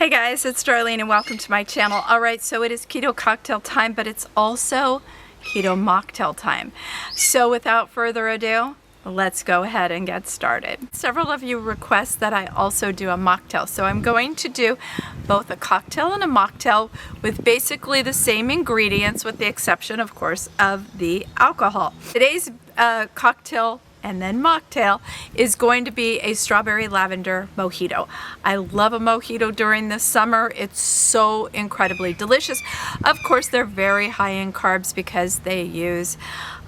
Hey guys, it's Darlene and welcome to my channel. Alright, so it is keto cocktail time, but it's also keto mocktail time. So without further ado, let's go ahead and get started. Several of you request that I also do a mocktail, so I'm going to do both a cocktail and a mocktail with basically the same ingredients, with the exception, of course, of the alcohol. Today's cocktail and then mocktail is going to be a strawberry lavender mojito. I love a mojito during the summer. It's so incredibly delicious. Of course, they're very high in carbs because they use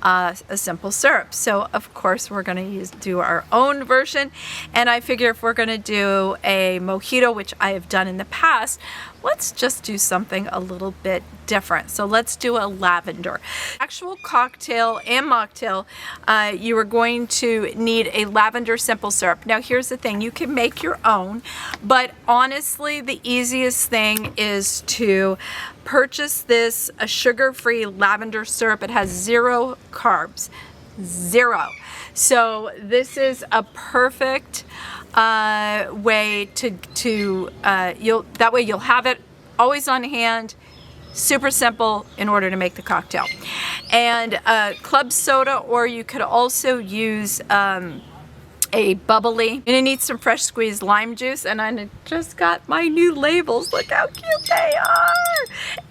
a simple syrup. So of course we're going to do our own version, and I figure if we're going to do a mojito, which I have done in the past, let's just do something a little bit different. So let's do a lavender. Actual cocktail and mocktail, you are going to need a lavender simple syrup. Now here's the thing, you can make your own, but honestly the easiest thing is to purchase this a sugar-free lavender syrup. It has 0 carbs, 0. So this is a perfect way that way you'll have it always on hand. Super simple in order to make the cocktail. And club soda, or you could also use a bubbly. You're gonna need some fresh squeezed lime juice, and I just got my new labels. Look how cute they are!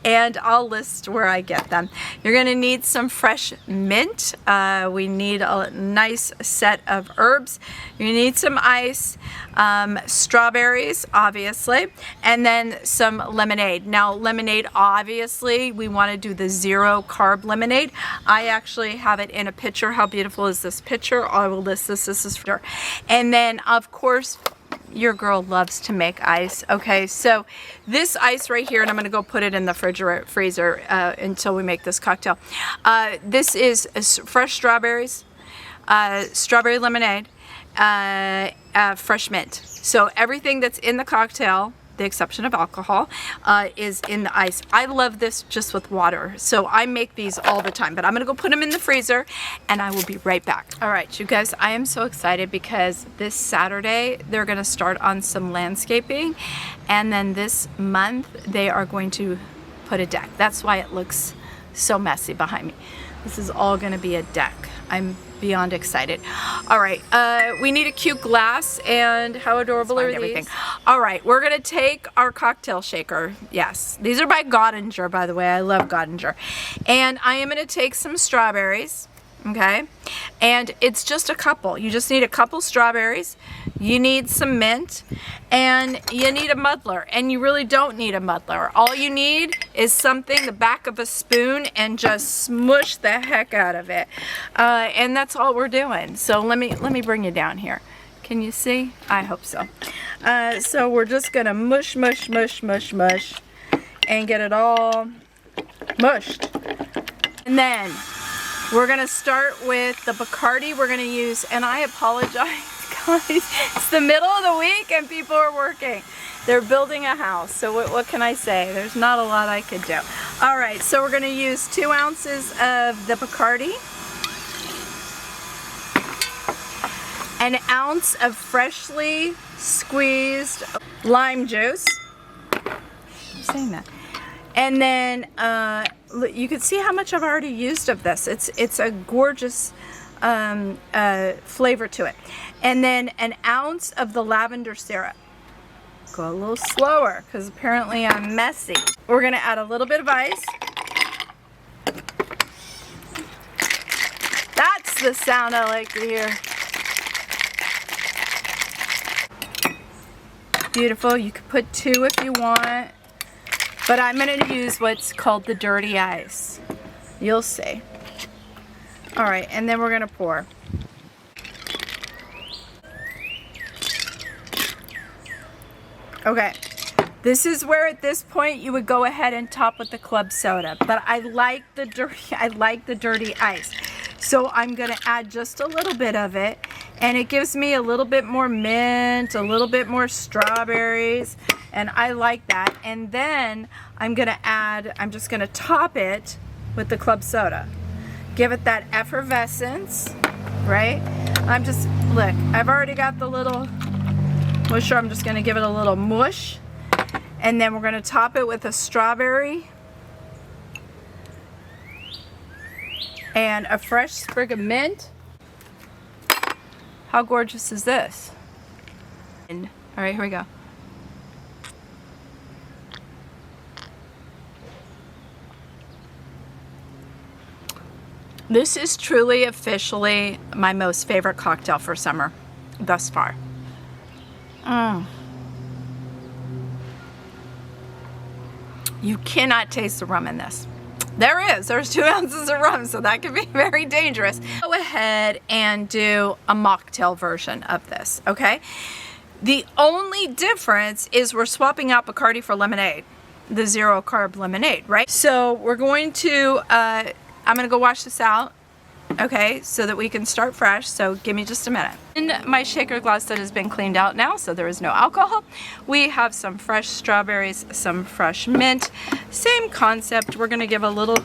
And I'll list where I get them. You're gonna need some fresh mint. We need a nice set of herbs. You need some ice, strawberries, obviously, and then some lemonade. Now, lemonade, obviously, we want to do the 0 carb lemonade. I actually have it in a pitcher. How beautiful is this pitcher? I will list this. This is for. And then, of course, your girl loves to make ice. Okay, so this ice right here, and I'm going to go put it in the freezer until we make this cocktail. This is fresh strawberries, strawberry lemonade, fresh mint. So everything that's in the cocktail, the exception of alcohol, is in the ice. I love this just with water, so I make these all the time, but I'm gonna go put them in the freezer and I will be right back. All right, you guys, I am so excited because this Saturday they're gonna start on some landscaping, and then this month they are going to put a deck. That's why it looks so messy behind me. This is all gonna be a deck. I'm beyond excited. All right, we need a cute glass, and how adorable are these? Everything. All right, we're gonna take our cocktail shaker. Yes, these are by Godinger, by the way. I love Godinger. And I am gonna take some strawberries, okay? And it's just a couple. You just need a couple strawberries. You need some mint, and you need a muddler, and you really don't need a muddler. All you need is something, the back of a spoon, and just smush the heck out of it. And that's all we're doing. So let me bring you down here. Can you see? I hope so. So we're just gonna mush, mush, mush, mush, mush, and get it all mushed. And then we're gonna start with the Bacardi we're gonna use, and I apologize, guys. It's the middle of the week and people are working. They're building a house, so what can I say? There's not a lot I could do. All right, so we're gonna use 2 ounces of the Bacardi, 1 ounce of freshly squeezed lime juice. I'm saying that. And then you can see how much I've already used of this. It's a gorgeous flavor to it. And then 1 ounce of the lavender syrup. Go a little slower because apparently I'm messy. We're gonna add a little bit of ice. That's the sound I like to hear. Beautiful. You could put 2 if you want, but I'm gonna use what's called the dirty ice. You'll see. All right, and then we're gonna pour. Okay, this is where at this point you would go ahead and top with the club soda, but I like the dirty ice. So I'm gonna add just a little bit of it, and it gives me a little bit more mint, a little bit more strawberries, and I like that. And then I'm just gonna top it with the club soda. Give it that effervescence, right? Look, I've already got the little musher. I'm just gonna give it a little mush. And then we're going to top it with a strawberry and a fresh sprig of mint. How gorgeous is this? All right, here we go. This is truly officially my most favorite cocktail for summer thus far. You cannot taste the rum in this. There's 2 ounces of rum, so that can be very dangerous. Go ahead and do a mocktail version of this, okay? The only difference is we're swapping out Bacardi for lemonade, the 0 carb lemonade, right? So we're going to, I'm gonna go wash this out, okay, so that we can start fresh, so give me just a minute. In my shaker glass that has been cleaned out now, so there is no alcohol, we have some fresh strawberries, some fresh mint. Same concept, we're gonna give a little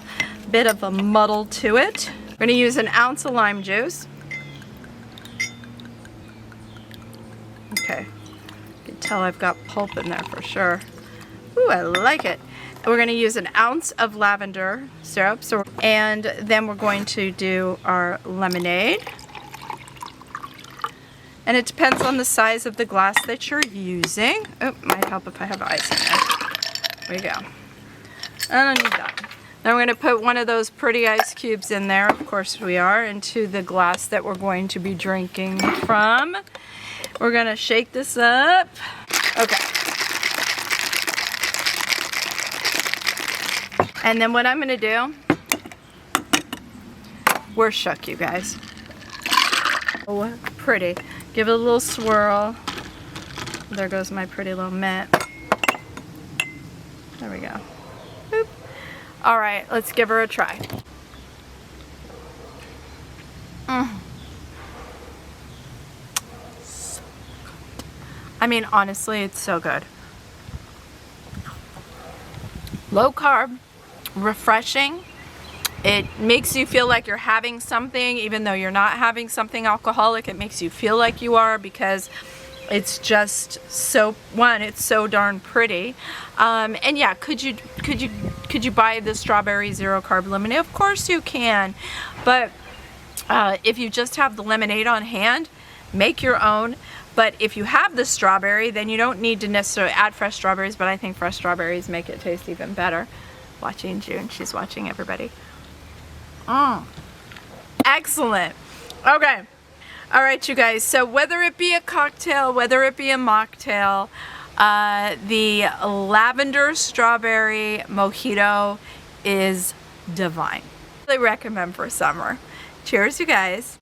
bit of a muddle to it. We're gonna use an ounce of lime juice. Okay, you can tell I've got pulp in there for sure. Ooh, I like it. We're going to use an ounce of lavender syrup, and then we're going to do our lemonade. And it depends on the size of the glass that you're using. Oh, might help if I have ice in there. There we go. I don't need that. Then we're going to put one of those pretty ice cubes in there, of course we are, into the glass that we're going to be drinking from. We're going to shake this up. Okay. And then what I'm going to do, we're shook, you guys. Oh, pretty. Give it a little swirl. There goes my pretty little mint. There we go. Boop. All right, let's give her a try. I mean, honestly, it's so good. Low carb. Refreshing. It makes you feel like you're having something even though you're not having something alcoholic. It makes you feel like you are because it's just so, it's so darn pretty. And yeah, could you buy the strawberry 0 carb lemonade? Of course you can, but if you just have the lemonade on hand, make your own. But if you have the strawberry, then you don't need to necessarily add fresh strawberries, but I think fresh strawberries make it taste even better. Watching June, she's watching everybody. Excellent. Okay. All right, you guys. So whether it be a cocktail, whether it be a mocktail, the lavender strawberry mojito is divine. I really recommend for summer. Cheers, you guys.